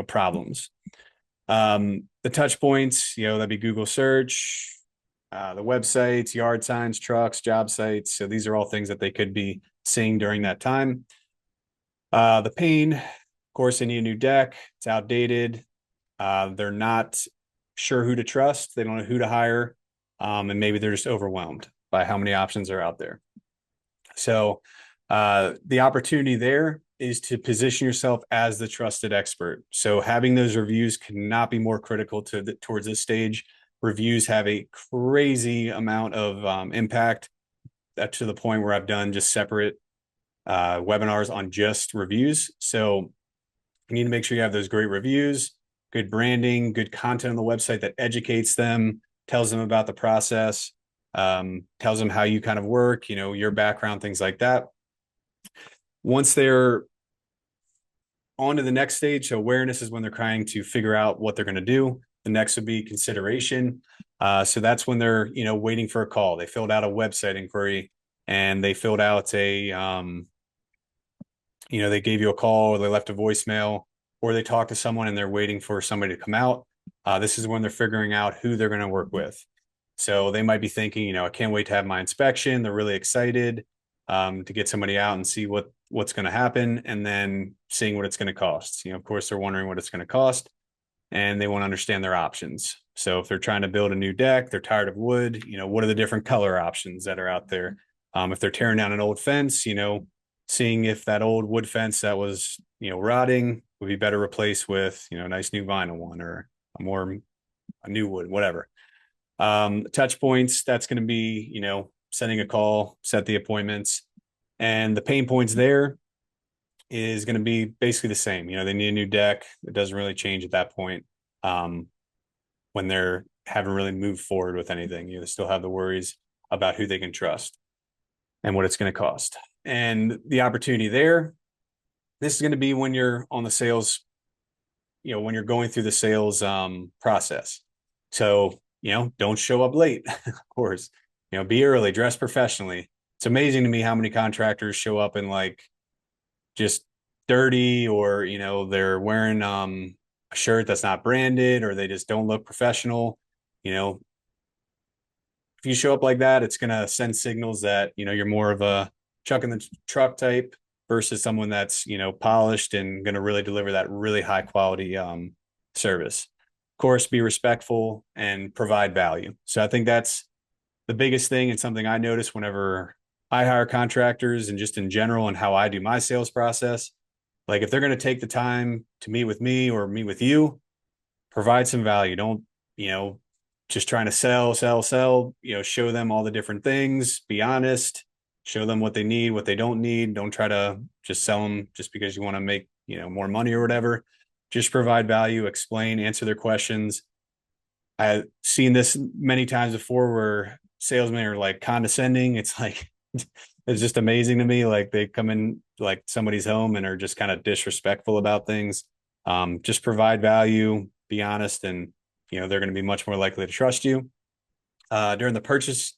problems. The touch points, that'd be Google search, the websites, yard signs, trucks, job sites. So these are all things that they could be seeing during that time. The pain, of course, they need a new deck. It's outdated. They're not sure who to trust. They don't know who to hire. And maybe they're just overwhelmed by how many options are out there. So the opportunity there is to position yourself as the trusted expert. So having those reviews cannot be more critical towards this stage. Reviews have a crazy amount of impact, to the point where I've done just separate webinars on just reviews. So you need to make sure you have those great reviews, good branding, good content on the website that educates them, tells them about the process, tells them how you kind of work, your background, things like that. Once they're on to the next stage, so awareness is when they're trying to figure out what they're going to do. The next would be consideration. So that's when they're, waiting for a call. They filled out a website inquiry, and they filled out they gave you a call, or they left a voicemail, or they talked to someone and they're waiting for somebody to come out. This is when they're figuring out who they're going to work with. So they might be thinking, I can't wait to have my inspection. They're really excited to get somebody out and see what's going to happen, and then seeing what it's going to cost. Of course, they're wondering what it's going to cost, and they want to understand their options. So if they're trying to build a new deck, they're tired of wood, what are the different color options that are out there? If they're tearing down an old fence, seeing if that old wood fence that was, rotting would be better replaced with, a nice new vinyl one or a new wood, whatever. Touch points, that's going to be, sending a call, set the appointments. And the pain points there is going to be basically the same. They need a new deck. It doesn't really change at that point. Um, when they're haven't really moved forward with anything, they still have the worries about who they can trust and what it's going to cost. And the opportunity there, this is going to be when you're on the sales, when you're going through the sales process. So, don't show up late, of course, be early, dress professionally. It's amazing to me how many contractors show up in like just dirty, or, they're wearing a shirt that's not branded, or they just don't look professional. If you show up like that, it's going to send signals that, you're more of a chuck in the truck type versus someone that's, polished and going to really deliver that really high quality service. Of course, be respectful and provide value. So I think that's the biggest thing, and something I notice whenever I hire contractors and just in general and how I do my sales process. Like if they're going to take the time to meet with me or meet with you, provide some value. Don't, just trying to sell, show them all the different things, be honest, show them what they need, what they don't need. Don't try to just sell them just because you want to make, more money or whatever. Just provide value, explain, answer their questions. I've seen this many times before where salesmen are like condescending. It's like, it's just amazing to me. Like they come in like somebody's home and are just kind of disrespectful about things. Just provide value, be honest, and they're going to be much more likely to trust you. During the purchase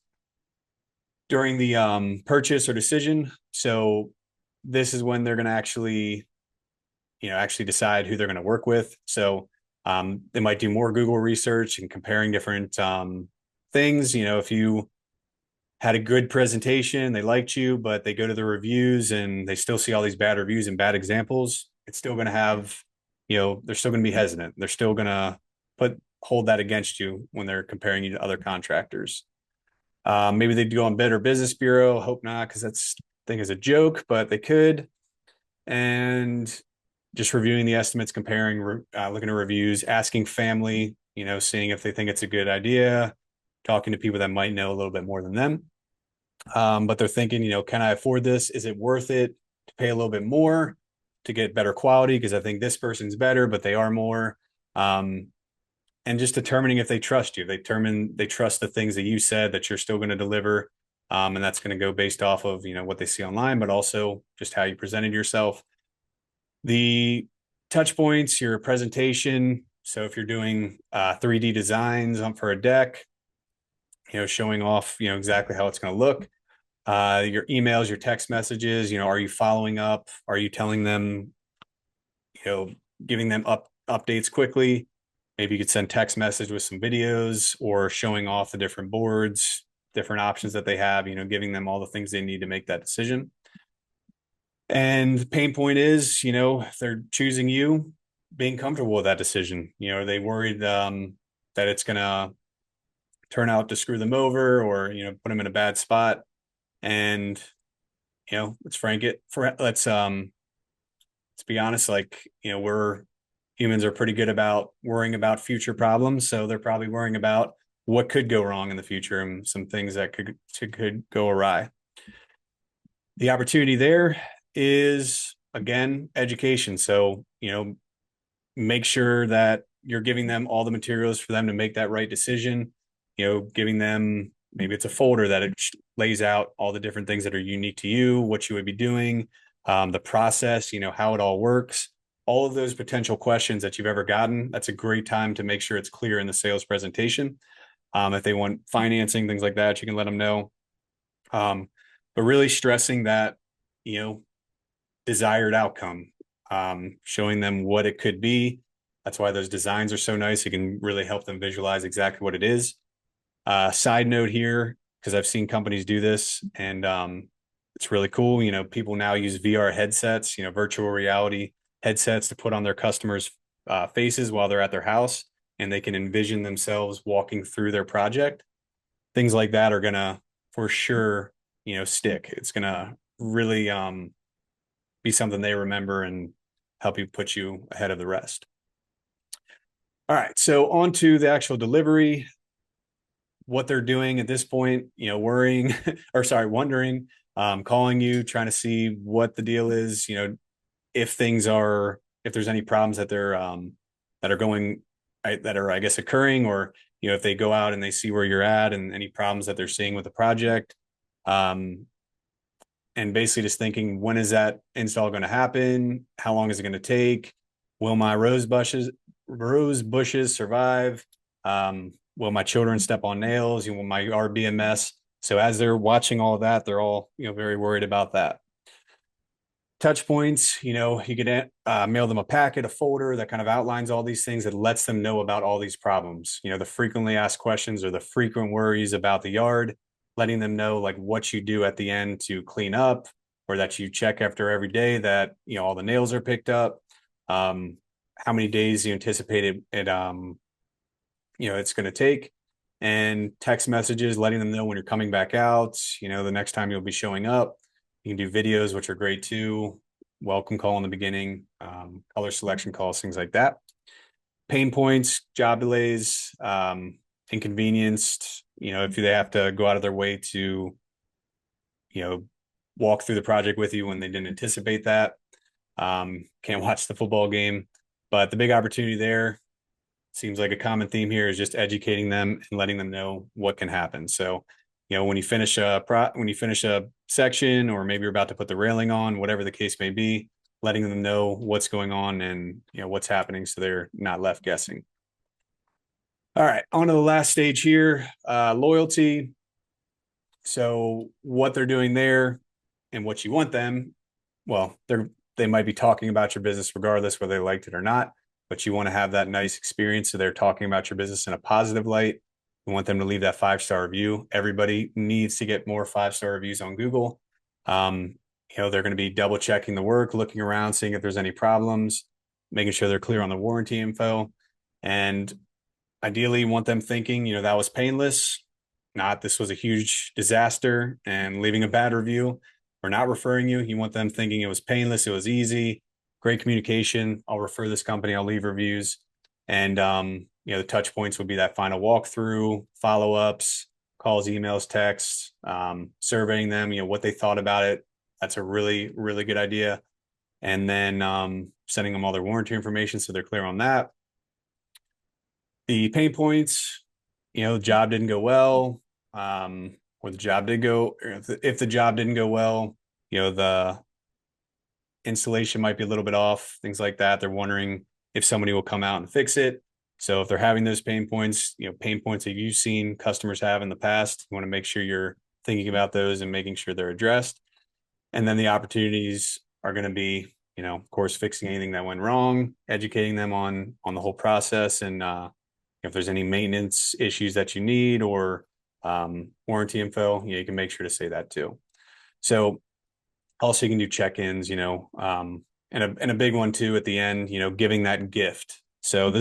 or decision. So this is when they're going to actually decide who they're going to work with. So they might do more Google research and comparing different things. If you had a good presentation, they liked you, but they go to the reviews and they still see all these bad reviews and bad examples, it's still going to have, they're still going to be hesitant. They're still going to hold that against you when they're comparing you to other contractors. Maybe they'd go on Better Business Bureau. Hope not, because that's I think is a joke, but they could. And just reviewing the estimates, comparing, looking at reviews, asking family, seeing if they think it's a good idea, talking to people that might know a little bit more than them. But they're thinking, can I afford this? Is it worth it to pay a little bit more to get better quality? Because I think this person's better, but they are more. And just determining if they trust you. They trust the things that you said that you're still going to deliver. And that's going to go based off of, what they see online, but also just how you presented yourself. The touch points, your presentation. So if you're doing 3D designs for a deck, showing off, exactly how it's going to look. Your emails, your text messages, are you following up? Are you telling them, giving them updates quickly? Maybe you could send text message with some videos or showing off the different boards, different options that they have, giving them all the things they need to make that decision. And the pain point is, if they're choosing you, being comfortable with that decision. Are they worried that it's going to turn out to screw them over or, put them in a bad spot? And, let's be honest, like, humans are pretty good about worrying about future problems. So they're probably worrying about what could go wrong in the future and some things that could go awry. The opportunity there is, again, education. So, make sure that you're giving them all the materials for them to make that right decision, giving them, maybe it's a folder that it lays out all the different things that are unique to you, what you would be doing, the process, how it all works. All of those potential questions that you've ever gotten, that's a great time to make sure it's clear in the sales presentation. If they want financing, things like that, you can let them know. But really stressing that, desired outcome, showing them what it could be. That's why those designs are so nice. You can really help them visualize exactly what it is. Side note here, because I've seen companies do this and it's really cool. People now use VR headsets, virtual reality headsets to put on their customers' faces while they're at their house, and they can envision themselves walking through their project. Things like that are going to, for sure, stick. It's going to really be something they remember and help you put you ahead of the rest. All right, so on to the actual delivery, what they're doing at this point, worrying or sorry, wondering, calling you, trying to see what the deal is, if there's any problems that that are going, that are, I guess, occurring, or, if they go out and they see where you're at and any problems that they're seeing with the project. And basically just thinking, when is that install going to happen? How long is it going to take? Will my rose bushes survive? Will my children step on nails? Will my yard be a mess? So as they're watching all of that, they're all, very worried about that. Touch points, you could mail them a packet, a folder that kind of outlines all these things, that lets them know about all these problems, the frequently asked questions or the frequent worries about the yard, letting them know like what you do at the end to clean up, or that you check after every day that, all the nails are picked up. How many days you anticipate it's going to take, and text messages letting them know when you're coming back out, the next time you'll be showing up. You can do videos, which are great too. Welcome call in the beginning, color selection calls, things like that. Pain points, job delays, inconvenienced, if they have to go out of their way to, walk through the project with you when they didn't anticipate that. Can't watch the football game. But the big opportunity there, seems like a common theme here, is just educating them and letting them know what can happen. So, when you finish a section, or maybe you're about to put the railing on, whatever the case may be, letting them know what's going on and, what's happening, so they're not left guessing. All right, on to the last stage here, loyalty. So what they're doing there and what you want them, well, they might be talking about your business regardless whether they liked it or not, but you want to have that nice experience. So they're talking about your business in a positive light. You want them to leave that 5-star review. Everybody needs to get more 5-star reviews on Google. They're going to be double checking the work, looking around, seeing if there's any problems, making sure they're clear on the warranty info. And ideally, you want them thinking, that was painless, not this was a huge disaster and leaving a bad review, or not referring you. You want them thinking it was painless, it was easy, great communication. I'll refer this company, I'll leave reviews. And, the touch points would be that final walkthrough, follow-ups, calls, emails, texts, surveying them, what they thought about it. That's a really, really good idea. And then sending them all their warranty information so they're clear on that. The pain points, the job didn't go well, or the job did go, or if the job didn't go well, the installation might be a little bit off, things like that. They're wondering if somebody will come out and fix it. So if they're having those pain points, pain points that you've seen customers have in the past, you want to make sure you're thinking about those and making sure they're addressed. And then the opportunities are going to be, of course, fixing anything that went wrong, educating them on the whole process, and if there's any maintenance issues that you need, or warranty info, you can make sure to say that too. So also you can do check-ins, and a big one too at the end, giving that gift. So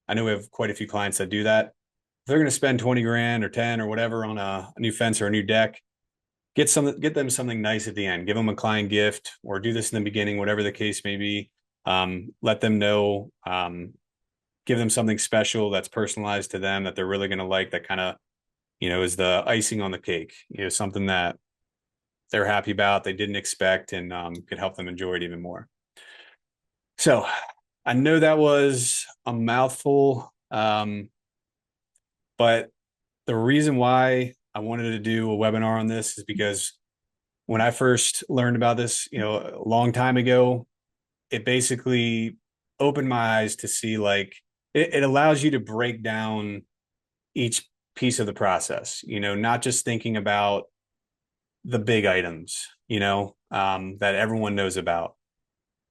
I know we have quite a few clients that do that. If they're going to spend 20 grand or 10 or whatever on a new fence or a new deck, get them something nice at the end. Give them a client gift, or do this in the beginning, whatever the case may be. Let them know, give them something special that's personalized to them that they're really going to like, that kind of, is the icing on the cake, something that they're happy about, they didn't expect, and could help them enjoy it even more. So I know that was a mouthful, but the reason why I wanted to do a webinar on this is because when I first learned about this, a long time ago, it basically opened my eyes to see, like, it allows you to break down each piece of the process, not just thinking about the big items, that everyone knows about,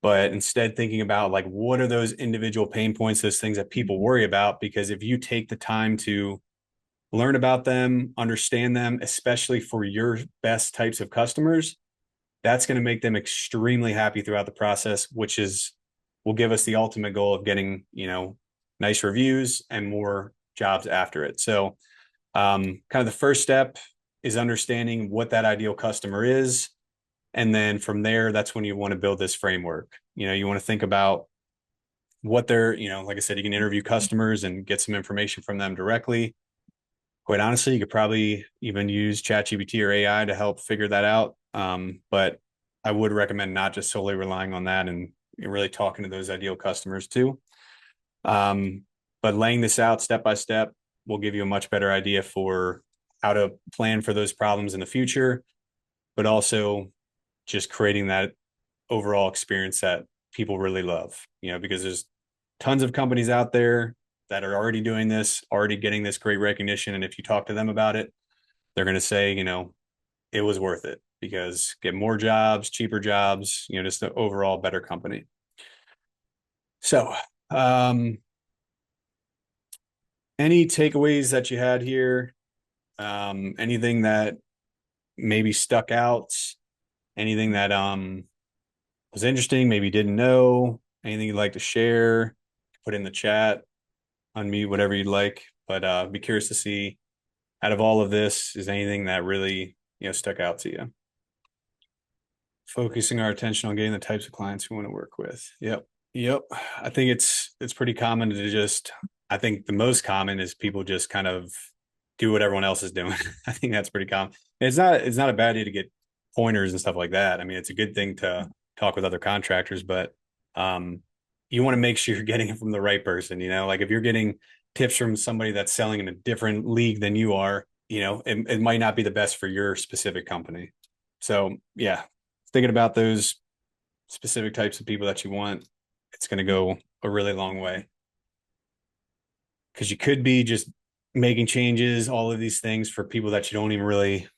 but instead thinking about, like, what are those individual pain points, those things that people worry about. Because if you take the time to learn about them, understand them, especially for your best types of customers, that's going to make them extremely happy throughout the process, which will give us the ultimate goal of getting, nice reviews and more jobs after it. So kind of the first step, is understanding what that ideal customer is. And then from there, that's when you want to build this framework. You want to think about what they're, like I said, you can interview customers and get some information from them directly. Quite honestly, you could probably even use ChatGPT or AI to help figure that out. But I would recommend not just solely relying on that and really talking to those ideal customers too. But laying this out step by step will give you a much better idea for how to plan for those problems in the future, but also just creating that overall experience that people really love, because there's tons of companies out there that are already doing this, already getting this great recognition. And if you talk to them about it, they're going to say, it was worth it because get more jobs, cheaper jobs, just an overall better company. So, any takeaways that you had here? Anything that maybe stuck out? Anything that was interesting, maybe didn't know? Anything you'd like to share? Put in the chat, unmute, whatever you'd like. But be curious to see, out of all of this, is anything that really stuck out to you? Focusing our attention on getting the types of clients we want to work with. Yep. I think it's pretty common to just, I think the most common is people just kind of do what everyone else is doing. I think that's pretty common. It's not a bad idea to get pointers and stuff like that. I mean, it's a good thing to talk with other contractors, but you want to make sure you're getting it from the right person. Like if you're getting tips from somebody that's selling in a different league than you are, it might not be the best for your specific company. So yeah, thinking about those specific types of people that you want, it's going to go a really long way. Because you could be just making changes, all of these things for people that you don't even really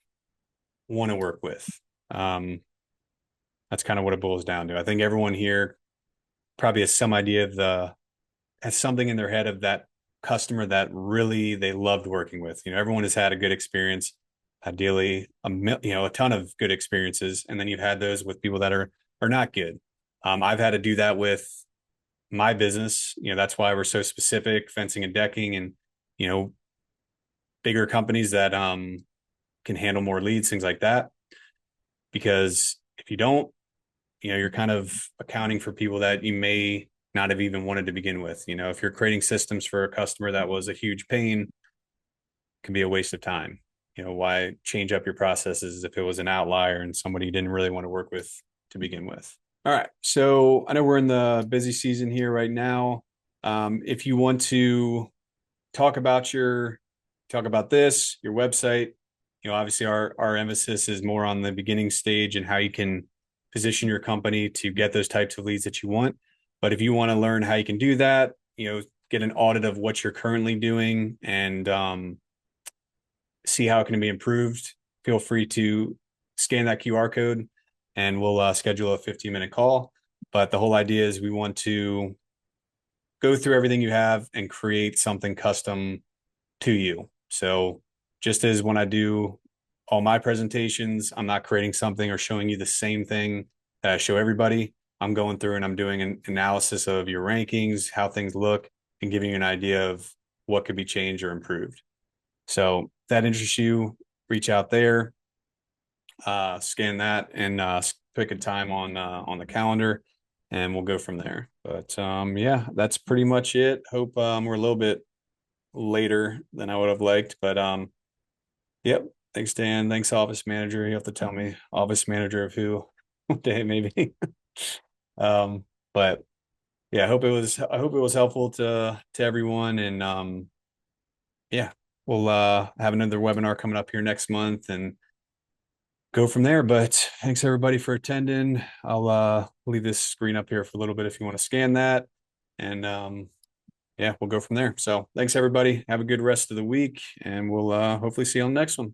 want to work with. That's kind of what it boils down to. I think everyone here probably has some idea of has something in their head of that customer that really they loved working with. Everyone has had a good experience, ideally a ton of good experiences, and then you've had those with people that are not good. I've had to do that with my business. That's why we're so specific, fencing and decking, and bigger companies that can handle more leads, things like that. Because if you don't, you're kind of accounting for people that you may not have even wanted to begin with. If you're creating systems for a customer that was a huge pain, it can be a waste of time. Why change up your processes if it was an outlier and somebody you didn't really want to work with to begin with? All right. So I know we're in the busy season here right now. If you want to talk about this, your website, obviously our emphasis is more on the beginning stage and how you can position your company to get those types of leads that you want. But if you want to learn how you can do that, get an audit of what you're currently doing and see how it can be improved, feel free to scan that QR code and we'll schedule a 15-minute call. But the whole idea is we want to go through everything you have and create something custom to you. So just as when I do all my presentations, I'm not creating something or showing you the same thing that I show everybody. I'm going through and I'm doing an analysis of your rankings, how things look, and giving you an idea of what could be changed or improved. So if that interests you, reach out there, scan that, and pick a time on the calendar, and we'll go from there. But yeah, that's pretty much it. Hope we're a little bit later than I would have liked, but yep. Thanks, Dan. Thanks, office manager. You have to tell me office manager of who one day maybe. But yeah, I hope it was helpful to everyone. And yeah, we'll have another webinar coming up here next month and go from there. But thanks everybody for attending. I'll leave this screen up here for a little bit if you want to scan that. And yeah, we'll go from there. So thanks everybody. Have a good rest of the week, and we'll hopefully see you on the next one.